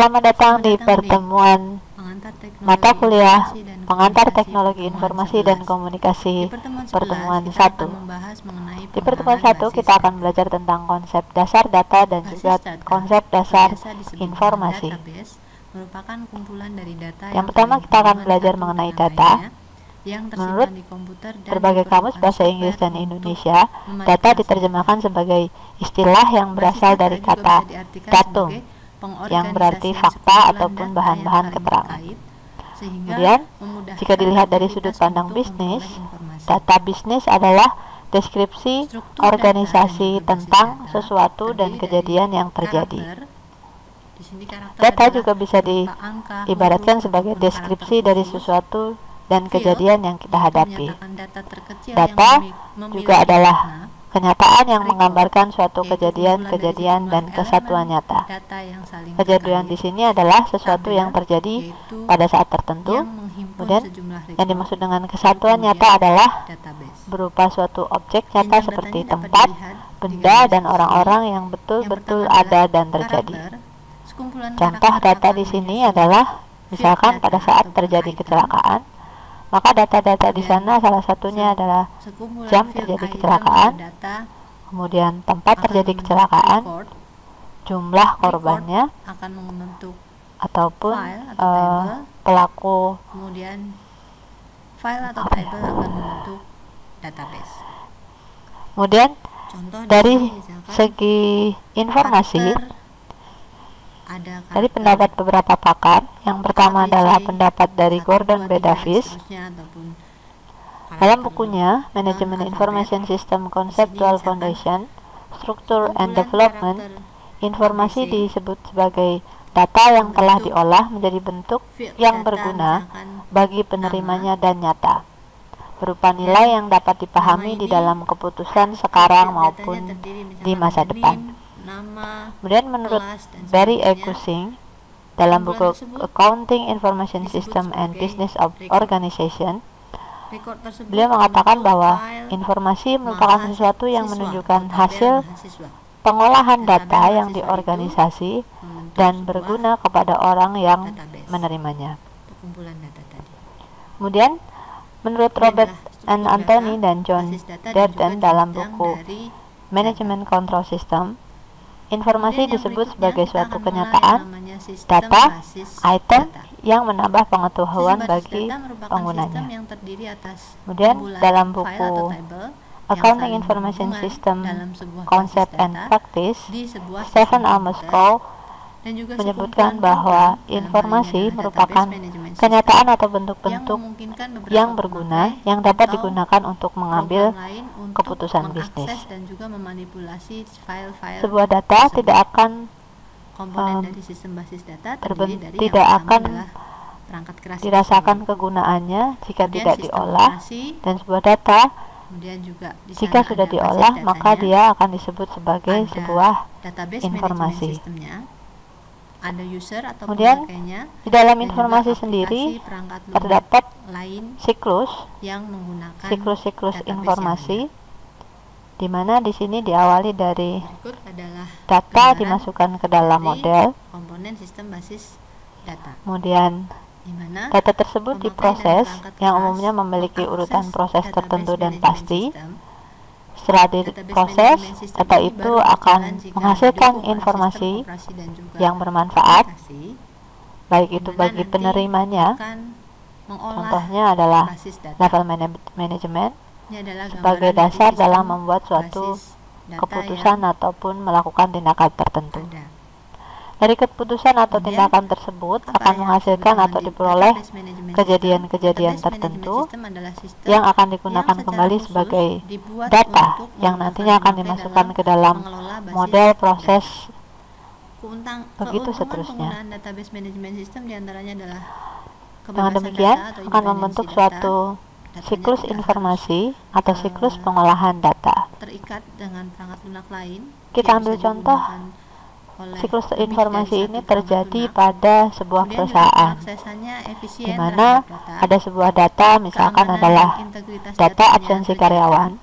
Selamat datang di pertemuan mata kuliah Pengantar Teknologi Informasi dan Komunikasi pertemuan 1. Di pertemuan 1 kita akan belajar tentang konsep dasar data dan juga konsep dasar informasi. Merupakan kumpulan dari data yang pertama kita akan belajar mengenai data. Menurut berbagai kamus bahasa Inggris dan Indonesia, data diterjemahkan sebagai istilah yang berasal dari kata datum, yang berarti fakta ataupun bahan-bahan keterangan. Kemudian, jika dilihat dari sudut pandang bisnis, data bisnis adalah deskripsi organisasi tentang sesuatu dan kejadian yang terjadi. Data juga bisa diibaratkan sebagai deskripsi dari sesuatu dan kejadian yang kita hadapi. Data juga adalah kenyataan yang menggambarkan suatu kejadian-kejadian dan kesatuan nyata. Kejadian di sini adalah sesuatu yang terjadi pada saat tertentu. Kemudian yang dimaksud dengan kesatuan nyata adalah berupa suatu objek nyata seperti tempat, benda, dan orang-orang yang betul-betul ada dan terjadi. Contoh data di sini adalah misalkan pada saat terjadi kecelakaan, maka data-data di sana salah satunya adalah jam terjadi kecelakaan, kemudian tempat terjadi kecelakaan, jumlah korbannya, ataupun pelaku. Kemudian file atau table akan membentuk database. Kemudian dari segi informasi, dari pendapat beberapa pakar, yang pertama adalah pendapat dari Gordon B. Davis. Dalam bukunya Management Information System Conceptual Foundation, Structure and Development, informasi disebut sebagai data yang telah diolah menjadi bentuk yang berguna bagi penerimanya dan nyata, berupa nilai yang dapat dipahami di dalam keputusan sekarang maupun di masa depan. Kemudian menurut Barry E. Cushing, dalam buku Accounting Information System and Business Organization, beliau mengatakan bahwa informasi merupakan sesuatu yang menunjukkan hasil pengolahan data yang diorganisasi dan berguna kepada orang yang menerimanya. Kemudian menurut Robert N. Anthony dan John Durden dalam buku Management Control System, informasi disebut sebagai suatu kenyataan, data, item yang menambah pengetahuan bagi penggunanya. Kemudian dalam buku Accounting Information System Concept and Practice, Stephen A. Muskow menyebutkan bahwa informasi merupakan kenyataan atau bentuk-bentuk yang berguna yang dapat digunakan untuk mengambil keputusan bisnis. Sebuah data tidak akan dirasakan kegunaannya jika tidak diolah, dan sebuah data jika sudah diolah maka dia akan disebut sebagai sebuah informasi. Kemudian di dalam informasi sendiri terdapat siklus informasi, di mana di sini diawali dari data dimasukkan ke dalam model. Kemudian data tersebut diproses, yang umumnya memiliki urutan proses tertentu dan pasti. Setelah diproses, data itu akan menghasilkan informasi yang bermanfaat, baik itu bagi penerimanya. Contohnya adalah level management sebagai dasar dalam membuat suatu keputusan ataupun melakukan tindakan tertentu. Dari keputusan atau tindakan tersebut akan menghasilkan atau diperoleh kejadian-kejadian tertentu yang akan digunakan kembali sebagai data yang nantinya akan dimasukkan ke dalam model proses, begitu seterusnya. Dengan demikian akan membentuk suatu siklus informasi atau siklus pengolahan data. Kita ambil contoh. Siklus informasi ini terjadi pada sebuah perusahaan, di mana ada sebuah data, misalkan adalah data absensi karyawan,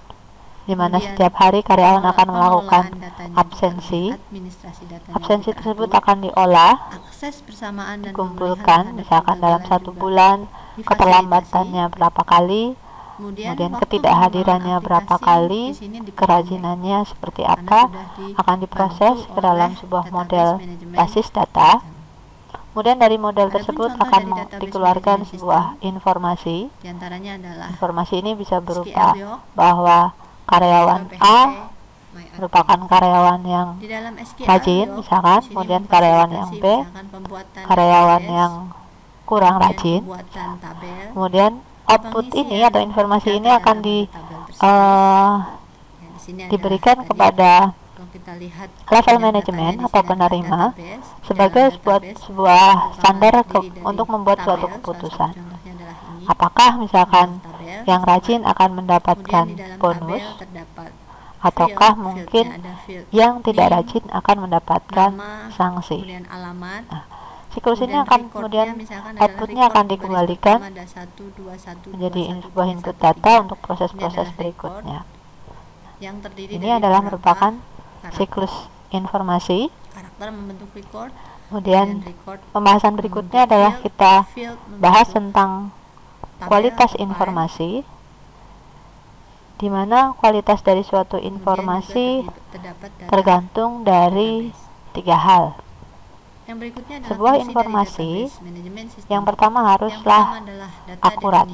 di mana setiap hari karyawan akan melakukan absensi. Absensi tersebut akan diolah mengakses bersamaan dan dikumpulkan, misalkan dalam 1 bulan, keterlambatannya berapa kali, kemudian ketidakhadirannya berapa kali, kerajinannya seperti apa, akan diproses ke dalam sebuah model basis data. Kemudian dari model tersebut akan dikeluarkan sebuah informasi. Informasi ini bisa berupa bahwa karyawan A merupakan karyawan yang rajin, misalkan, kemudian karyawan yang B, karyawan yang kurang rajin. Kemudian output ini atau informasi ini akan diberikan kepada level manajemen atau penerima sebagai sebuah standar untuk membuat suatu keputusan. Apakah misalkan yang rajin akan mendapatkan bonus, ataukah mungkin yang tidak rajin akan mendapatkan sanksi. Siklus ini akan kemudian outputnya akan dikembalikan menjadi sebuah input data untuk proses-proses berikutnya. Ini adalah merupakan siklus informasi. Kemudian pembahasan berikutnya adalah kita bahas tentang kualitas informasi, di mana kualitas dari suatu informasi tergantung dari 3 hal. Sebuah informasi yang pertama haruslah akurat.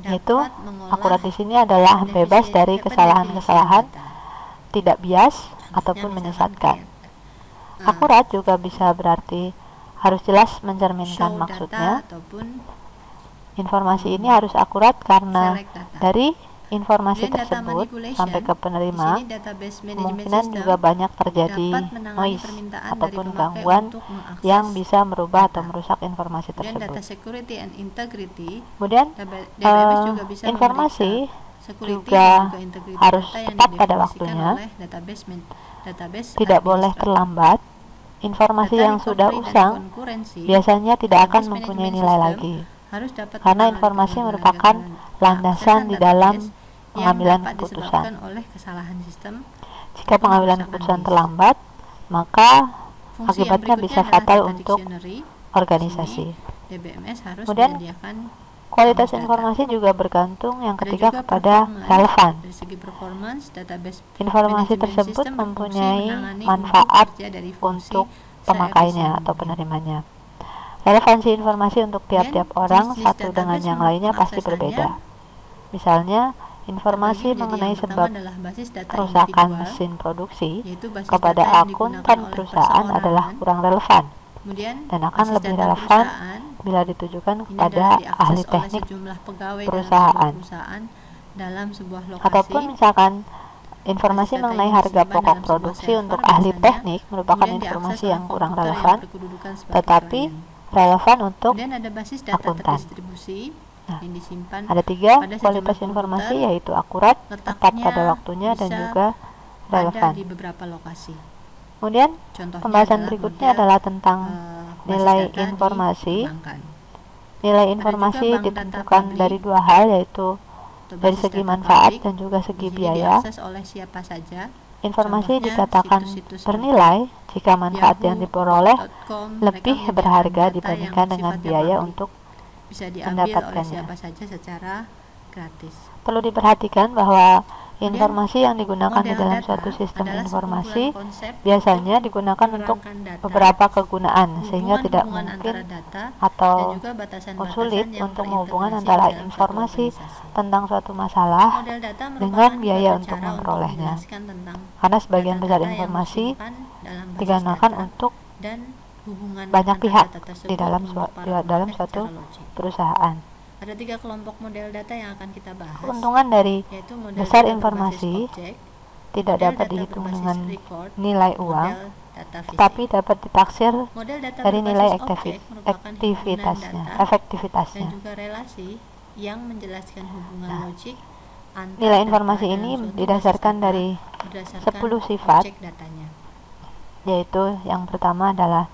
Yaitu akurat di sini adalah bebas dari kesalahan-kesalahan, tidak bias ataupun menyesatkan. Akurat juga bisa berarti harus jelas mencerminkan maksudnya. Informasi ini harus akurat karena dari informasi tersebut sampai ke penerima kemungkinan juga banyak terjadi noise ataupun gangguan yang bisa merubah atau merusak informasi tersebut. Kemudian informasi juga harus tepat pada waktunya, tidak boleh terlambat. Informasi yang sudah usang biasanya tidak akan mempunyai nilai lagi, karena informasi merupakan landasan di dalam pengambilan keputusan. Jika pengambilan keputusan terlambat, maka akibatnya bisa fatal untuk organisasi. Kemudian kualitas informasi juga bergantung yang ketiga kepada relevan. Informasi tersebut mempunyai manfaat untuk pemakainya atau penerimanya. Relevansi informasi untuk tiap-tiap orang satu dengan yang lainnya pasti berbeda. Misalnya, informasi mengenai sebab kerusakan mesin produksi kepada akuntan perusahaan adalah kurang relevan dan akan lebih relevan bila ditujukan kepada ahli teknik perusahaan. Ataupun misalkan informasi mengenai harga pokok produksi untuk ahli teknik merupakan informasi yang kurang relevan, tetapi relevan untuk akuntan. Nah, ada 3 kualitas informasi, yaitu akurat, tepat pada waktunya, dan juga relevan. Kemudian pembahasan berikutnya adalah tentang nilai informasi. Nilai informasi ditentukan dari 2 hal, yaitu dari segi manfaat dan juga segi biaya. Informasi dikatakan bernilai jika manfaat yang diperoleh lebih berharga dibandingkan dengan biaya untuk mendapatkannya. Perlu diperhatikan bahwa informasi yang digunakan di dalam suatu sistem informasi biasanya digunakan untuk beberapa kegunaan, sehingga tidak mungkin atau sulit untuk menghubungkan antara informasi tentang suatu masalah dengan biaya untuk memperolehnya, karena sebagian besar informasi digunakan untuk banyak pihak di dalam suatu perusahaan. Ada 3 kelompok model data yang akan kita bahas. Keuntungan dari besar informasi tidak dapat dihitung dengan nilai uang, tetapi dapat ditaksir dari nilai efektivitasnya. Dan juga relasi yang menjelaskan hubungan logik antar nilai informasi ini didasarkan dari 10 sifat, yaitu yang pertama adalah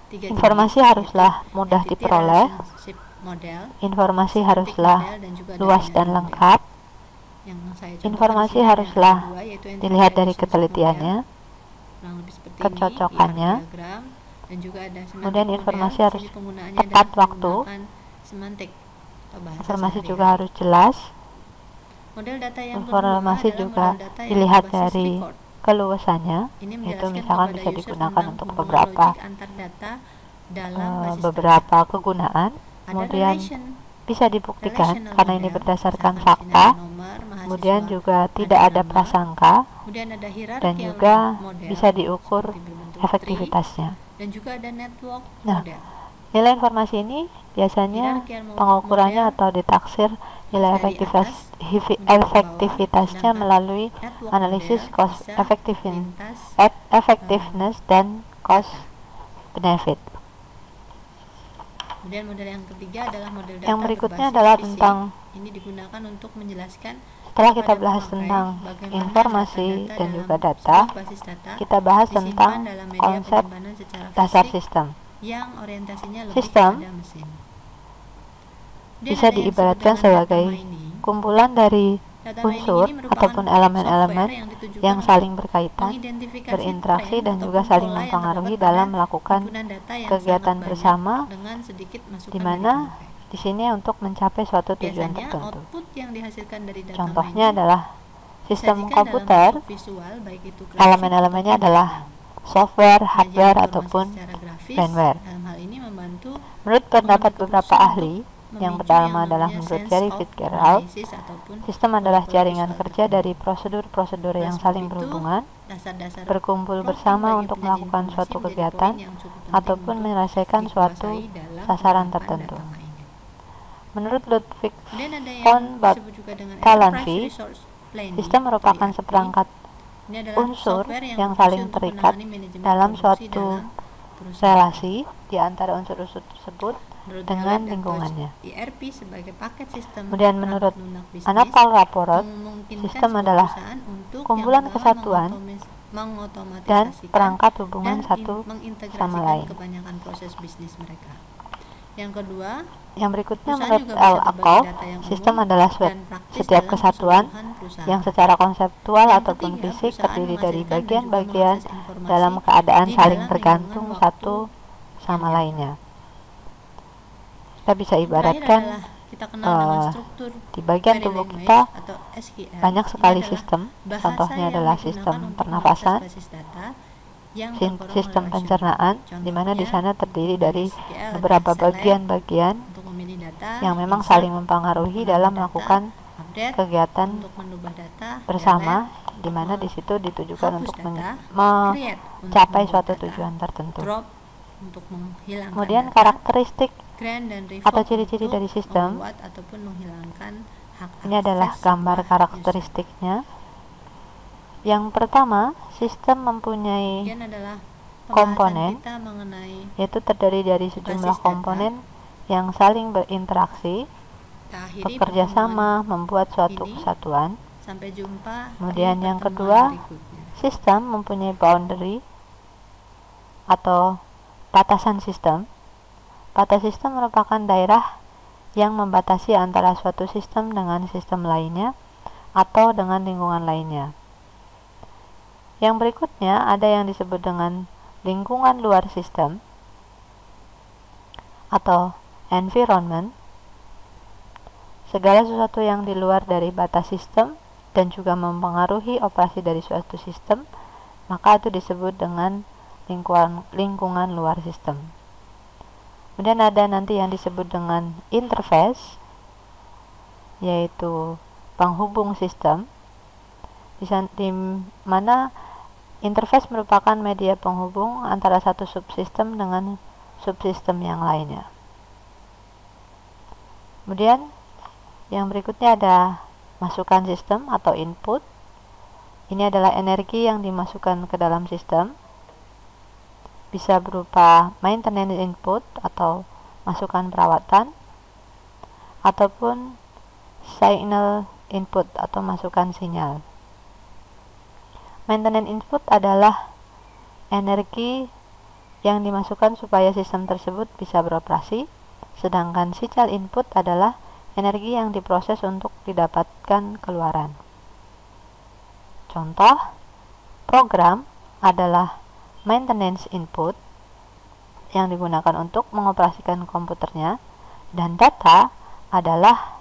informasi haruslah mudah diperoleh, informasi haruslah luas dan lengkap, informasi haruslah dilihat dari ketelitiannya, kecocokannya. diagram, dan juga ada Kemudian informasi model. harus Sini penggunaannya tepat adalah waktu. menggunakan semantik atau bahasa Informasi sehari-hari. juga harus jelas. Model data yang Informasi kedua juga model data yang dilihat berbasis dari record. keluasannya, Ini itu menjelaskan misalkan kepada bisa user digunakan tentang untuk hubungan beberapa logik antar data dalam basis beberapa kegunaan. data. Ada Kemudian relation, bisa dibuktikan relational karena ini model. berdasarkan Misalkan di sini fakta. ada nomor, mahasiswa, Kemudian juga tidak ada nama. prasangka, Kemudian ada hierarki dan juga model, bisa diukur seperti berbentuk efektivitasnya. tree, dan juga ada network Nah, model. nilai informasi ini biasanya pengukurannya atau ditaksir nilai efektivitasnya melalui analisis cost effectiveness dan cost benefit. Kemudian model yang ketiga adalah model data Yang berikutnya berbasis adalah fisik. tentang, Ini digunakan untuk menjelaskan setelah kita kepada bahas pemakai tentang bagaimana informasi data-data dan dalam juga data, sebuah basis data kita bahas disimpan tentang dalam media konsep penyimpanan secara dasar fisik sistem. yang orientasinya lebih Sistem kepada mesin. Kemudian bisa ada yang diibaratkan disebut dengan sebagai data mining. kumpulan dari Data unsur mining ini merupakan ataupun elemen-elemen software yang ditujukan yang untuk saling berkaitan, mengidentifikasi berinteraksi, tren dan juga ataupun saling pola yang mempengaruhi terdapat dalam pada melakukan himpunan data yang kegiatan sangat banyak bersama, dengan sedikit masukan di dari mana pemakai. di sini untuk mencapai suatu tujuan Biasanya tertentu. output yang dihasilkan dari data Contohnya mining adalah sistem disajikan komputer. dalam bentuk visual, baik itu grafik Elemen-elemennya ataupun adalah diagram. software, Penyajian hardware, informasi ataupun secara grafis firmware. dalam hal ini membantu Menurut pendapat mengambil beberapa keputusan ahli, untuk yang memicu pertama adalah namanya menurut sense Gary of Fitzgerald, analysis ataupun sistem adalah pola jaringan visual kerja tertentu. dari prosedur-prosedur Oleh yang sebab saling itu, berhubungan, dasar-dasar berkumpul prompting bersama bagi untuk penyaji melakukan informasi suatu menjadi kegiatan poin yang cukup penting ataupun untuk menyelesaikan suatu dikuasai dalam sasaran penerapan tertentu. data mining. Menurut Ludwig Kemudian ada yang von disebut juga dengan Talanvi, enterprise resource planning sistem atau merupakan ERP. seperangkat Ini adalah unsur software yang berfungsi saling untuk terikat menangani manajemen dalam produksi suatu dalam perusahaan. relasi di antara unsur-unsur tersebut Menurut dengan Gallup dan lingkungannya. Koch, ERP sebagai paket sistem Kemudian menurut perangkat lunak bisnis Anapal Raporot, memungkinkan sistem sebuah adalah perusahaan untuk kumpulan yang pertama kesatuan mengotomatisasikan dan perangkat hubungan dan satu mengintegrasikan sama lain. kebanyakan proses bisnis mereka. Yang kedua, Yang berikutnya perusahaan menurut juga L. bisa berbagi Akov, data yang sistem umum adalah dan praktis setiap dalam kesatuan keseluruhan perusahaan. yang secara konseptual Yang ataupun ketiga, fisik perusahaan terdiri dari menghasilkan dan juga bagian-bagian mengakses informasi dalam keadaan di saling dalam tergantung lingkungan satu waktu sama yang lainnya. Kita bisa Yang terakhir ibaratkan adalah kita kenal dengan struktur di bagian query tubuh language kita atau SQL. banyak Ini sekali adalah sistem, bahasa contohnya yang adalah digunakan sistem untuk pernafasan, mengakses basis data yang tergolong sistem relasional. pencernaan, di mana di sana Contohnya, terdiri untuk dari SQL beberapa adalah select bagian-bagian untuk memilih data, yang memang insert saling mempengaruhi menambah dalam data, melakukan update kegiatan untuk menambah data, bersama, delete di mana di situ ditujukan hapus untuk data, create untuk mencapai membuat suatu data, tujuan tertentu. drop untuk menghilangkan Kemudian data, karakteristik grant dan revoke atau ciri-ciri untuk dari sistem. membuat ataupun menghilangkan hak Ini adalah akses gambar sebuah karakteristiknya. Yang pertama, sistem user. mempunyai Kemudian adalah komponen, pembahasan kita mengenai yaitu terdiri dari sejumlah basis komponen yang saling berinteraksi, kita akhiri bekerja pertemuan sama, membuat suatu ini. kesatuan. Sampai jumpa Kemudian di yang pertemuan kedua, berikutnya. sistem mempunyai boundary atau batasan sistem. Batas sistem merupakan daerah yang membatasi antara suatu sistem dengan sistem lainnya atau dengan lingkungan lainnya. Yang berikutnya ada yang disebut dengan lingkungan luar sistem atau environment. Segala sesuatu yang di luar dari batas sistem dan juga mempengaruhi operasi dari suatu sistem, maka itu disebut dengan lingkungan luar sistem. Kemudian ada nanti yang disebut dengan interface, yaitu penghubung sistem, di mana interface merupakan media penghubung antara satu subsistem dengan subsistem yang lainnya. Kemudian yang berikutnya ada masukan sistem atau input. Ini adalah energi yang dimasukkan ke dalam sistem. Bisa berupa maintenance input atau masukan perawatan, ataupun signal input atau masukan sinyal. Maintenance input adalah energi yang dimasukkan supaya sistem tersebut bisa beroperasi, sedangkan signal input adalah energi yang diproses untuk didapatkan keluaran. Contoh, program adalah maintenance input yang digunakan untuk mengoperasikan komputernya, dan data adalah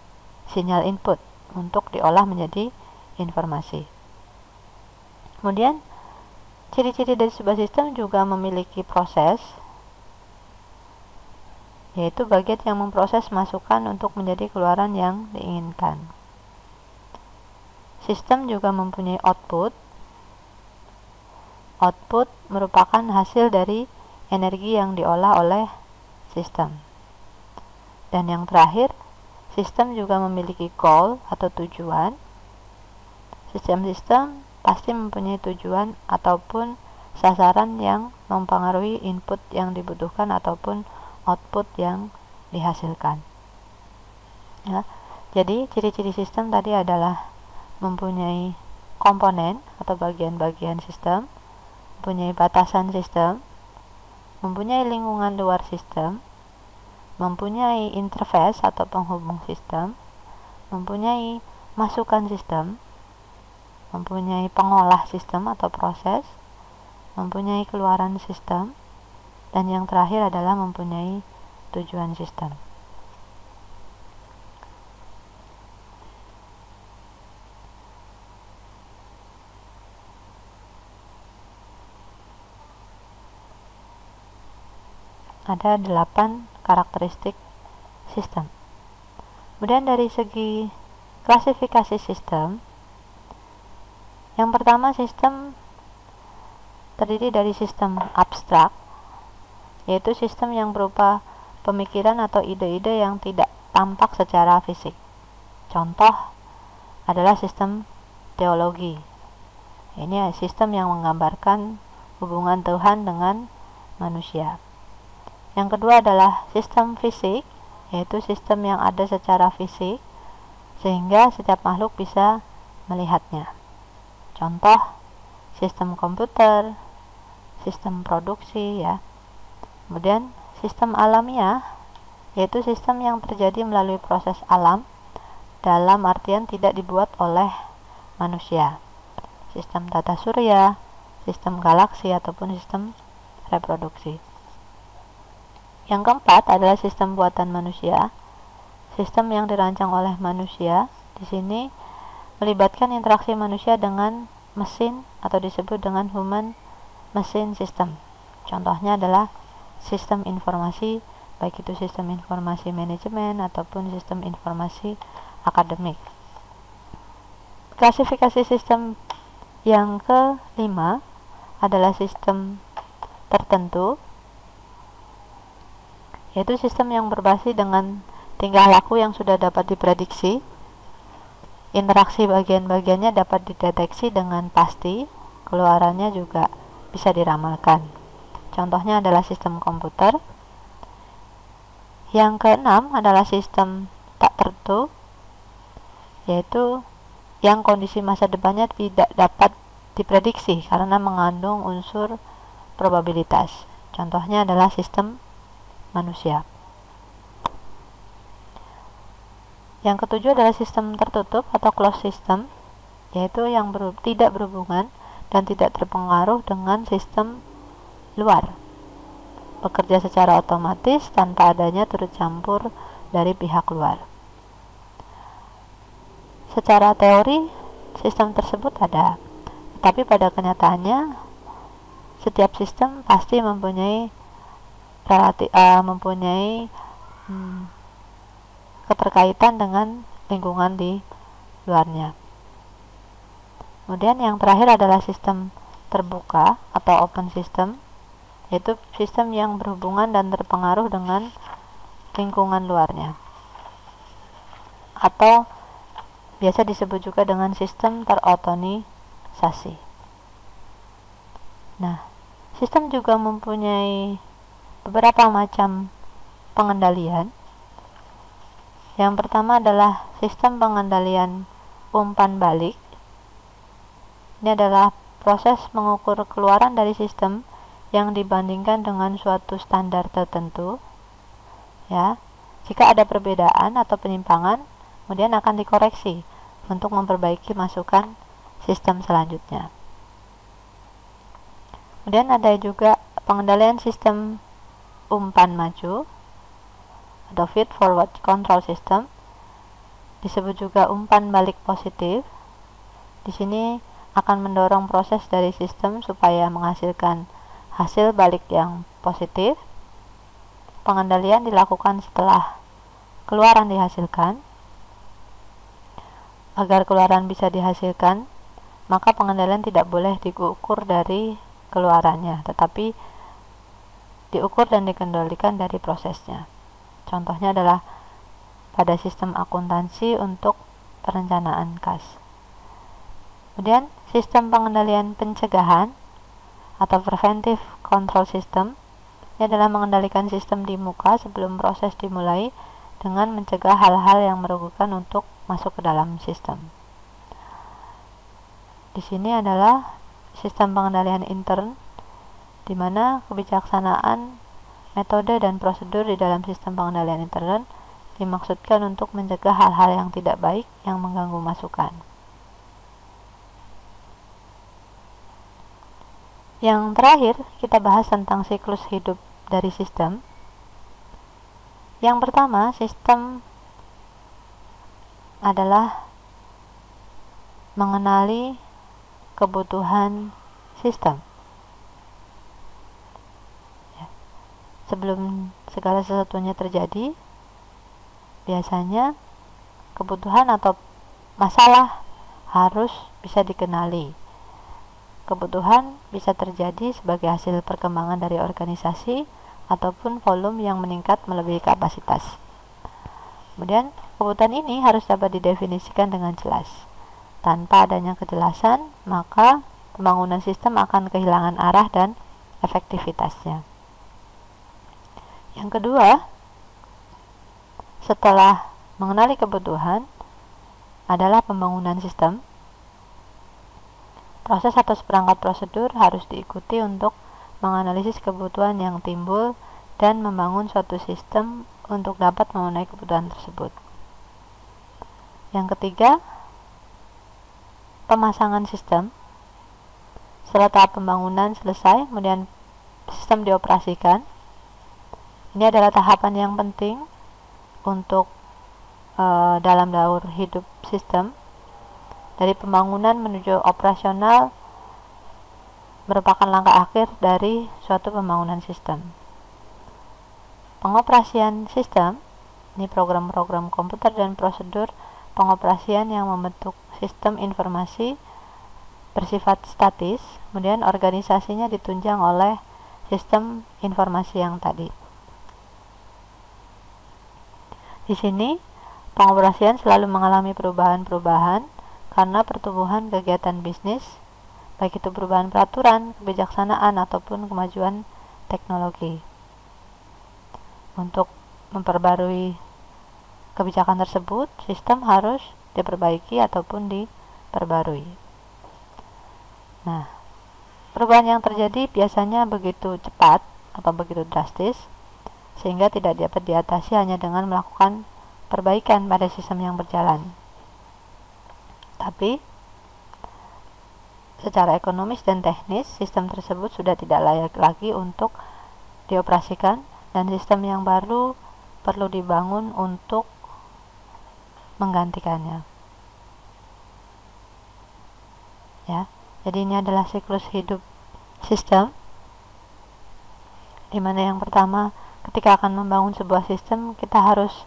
sinyal input untuk diolah menjadi informasi. Kemudian ciri-ciri dari sebuah sistem juga memiliki proses, yaitu bagian yang memproses masukan untuk menjadi keluaran yang diinginkan. Sistem juga mempunyai output. Output merupakan hasil dari energi yang diolah oleh sistem. Dan yang terakhir, sistem juga memiliki goal atau tujuan. Sistem-sistem pasti mempunyai tujuan ataupun sasaran yang mempengaruhi input yang dibutuhkan ataupun output yang dihasilkan. Ya, jadi ciri-ciri sistem tadi adalah mempunyai komponen atau bagian-bagian sistem, mempunyai batasan sistem, mempunyai lingkungan luar sistem, mempunyai interface atau penghubung sistem, mempunyai masukan sistem, mempunyai pengolah sistem atau proses, mempunyai keluaran sistem, dan yang terakhir adalah mempunyai tujuan sistem. Ada 8 karakteristik sistem. Kemudian dari segi klasifikasi sistem, yang pertama, sistem terdiri dari sistem abstrak, yaitu sistem yang berupa pemikiran atau ide-ide yang tidak tampak secara fisik. Contoh adalah sistem teologi. Ini sistem yang menggambarkan hubungan Tuhan dengan manusia. Yang kedua adalah sistem fisik, yaitu sistem yang ada secara fisik sehingga setiap makhluk bisa melihatnya. Contoh sistem komputer, sistem produksi, ya. Kemudian sistem alamiah, yaitu sistem yang terjadi melalui proses alam, dalam artian tidak dibuat oleh manusia. Sistem tata surya, sistem galaksi, ataupun sistem reproduksi. Yang keempat adalah sistem buatan manusia, sistem yang dirancang oleh manusia. Di sini melibatkan interaksi manusia dengan mesin atau disebut dengan human machine system. Contohnya adalah sistem informasi, baik itu sistem informasi manajemen ataupun sistem informasi akademik. Klasifikasi sistem yang kelima adalah sistem tertentu, yaitu sistem yang berbasis dengan tingkah laku yang sudah dapat diprediksi. Interaksi bagian-bagiannya dapat dideteksi dengan pasti, keluarannya juga bisa diramalkan. Contohnya adalah sistem komputer. Yang keenam adalah sistem tak tertentu, yaitu yang kondisi masa depannya tidak dapat diprediksi karena mengandung unsur probabilitas. Contohnya adalah sistem manusia. Yang ketujuh adalah sistem tertutup atau closed system, yaitu yang tidak berhubungan dan tidak terpengaruh dengan sistem luar, bekerja secara otomatis tanpa adanya turut campur dari pihak luar. Secara teori, sistem tersebut ada, tetapi pada kenyataannya setiap sistem pasti mempunyai keterkaitan dengan lingkungan di luarnya. Kemudian yang terakhir adalah sistem terbuka atau open system, yaitu sistem yang berhubungan dan terpengaruh dengan lingkungan luarnya, atau biasa disebut juga dengan sistem terotonisasi. Nah, sistem juga mempunyai beberapa macam pengendalian. Yang pertama adalah sistem pengendalian umpan balik. Ini adalah proses mengukur keluaran dari sistem yang dibandingkan dengan suatu standar tertentu. Ya, jika ada perbedaan atau penyimpangan, kemudian akan dikoreksi untuk memperbaiki masukan sistem selanjutnya. Kemudian ada juga pengendalian sistem umpan maju atau feed forward control system, disebut juga umpan balik positif. Di sini akan mendorong proses dari sistem supaya menghasilkan hasil balik yang positif. Pengendalian dilakukan setelah keluaran dihasilkan. Agar keluaran bisa dihasilkan, maka pengendalian tidak boleh diukur dari keluarannya, tetapi diukur dan dikendalikan dari prosesnya. Contohnya adalah pada sistem akuntansi untuk perencanaan kas. Kemudian sistem pengendalian pencegahan atau preventive control system, ini adalah mengendalikan sistem di muka sebelum proses dimulai dengan mencegah hal-hal yang merugikan untuk masuk ke dalam sistem. Di sini adalah sistem pengendalian intern, di mana kebijaksanaan, metode, dan prosedur di dalam sistem pengendalian intern dimaksudkan untuk mencegah hal-hal yang tidak baik yang mengganggu masukan. Yang terakhir, kita bahas tentang siklus hidup dari sistem. Yang pertama, sistem adalah mengenali kebutuhan sistem. Sebelum segala sesuatunya terjadi, biasanya kebutuhan atau masalah harus bisa dikenali. Kebutuhan bisa terjadi sebagai hasil perkembangan dari organisasi ataupun volume yang meningkat melebihi kapasitas. Kemudian, kebutuhan ini harus dapat didefinisikan dengan jelas. Tanpa adanya kejelasan, maka pembangunan sistem akan kehilangan arah dan efektivitasnya. Yang kedua, setelah mengenali kebutuhan adalah pembangunan sistem. Proses atau seperangkat prosedur harus diikuti untuk menganalisis kebutuhan yang timbul dan membangun suatu sistem untuk dapat memenuhi kebutuhan tersebut. Yang ketiga, pemasangan sistem. Setelah tahap pembangunan selesai, kemudian sistem dioperasikan. Ini adalah tahapan yang penting untuk dalam daur hidup sistem. Dari pembangunan menuju operasional merupakan langkah akhir dari suatu pembangunan sistem. Pengoperasian sistem, ini program-program komputer dan prosedur pengoperasian yang membentuk sistem informasi bersifat statis, kemudian organisasinya ditunjang oleh sistem informasi yang tadi. Di sini, pengoperasian selalu mengalami perubahan-perubahan karena pertumbuhan kegiatan bisnis, baik itu perubahan peraturan, kebijaksanaan, ataupun kemajuan teknologi. Untuk memperbarui kebijakan tersebut, sistem harus diperbaiki ataupun diperbarui. Nah, perubahan yang terjadi biasanya begitu cepat atau begitu drastis, sehingga tidak dapat diatasi hanya dengan melakukan perbaikan pada sistem yang berjalan. Tapi, secara ekonomis dan teknis, sistem tersebut sudah tidak layak lagi untuk dioperasikan dan sistem yang baru perlu dibangun untuk menggantikannya. Ya, jadi ini adalah siklus hidup sistem, di mana yang pertama, ketika akan membangun sebuah sistem, kita harus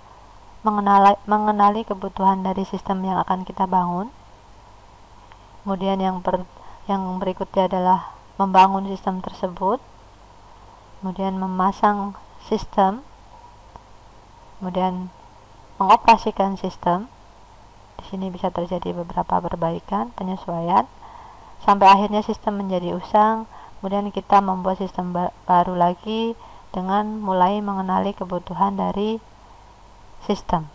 mengenali kebutuhan dari sistem yang akan kita bangun. Kemudian yang berikutnya adalah membangun sistem tersebut, kemudian memasang sistem, kemudian mengoperasikan sistem. Di sini bisa terjadi beberapa perbaikan, penyesuaian, sampai akhirnya sistem menjadi usang. Kemudian kita membuat sistem baru lagi dengan mulai mengenali kebutuhan dari sistem.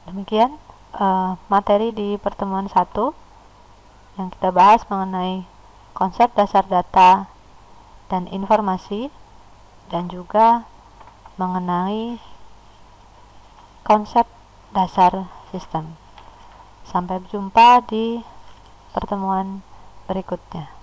Demikian materi di pertemuan 1 yang kita bahas mengenai konsep dasar data dan informasi, dan juga mengenai konsep dasar sistem. Sampai jumpa di pertemuan berikutnya.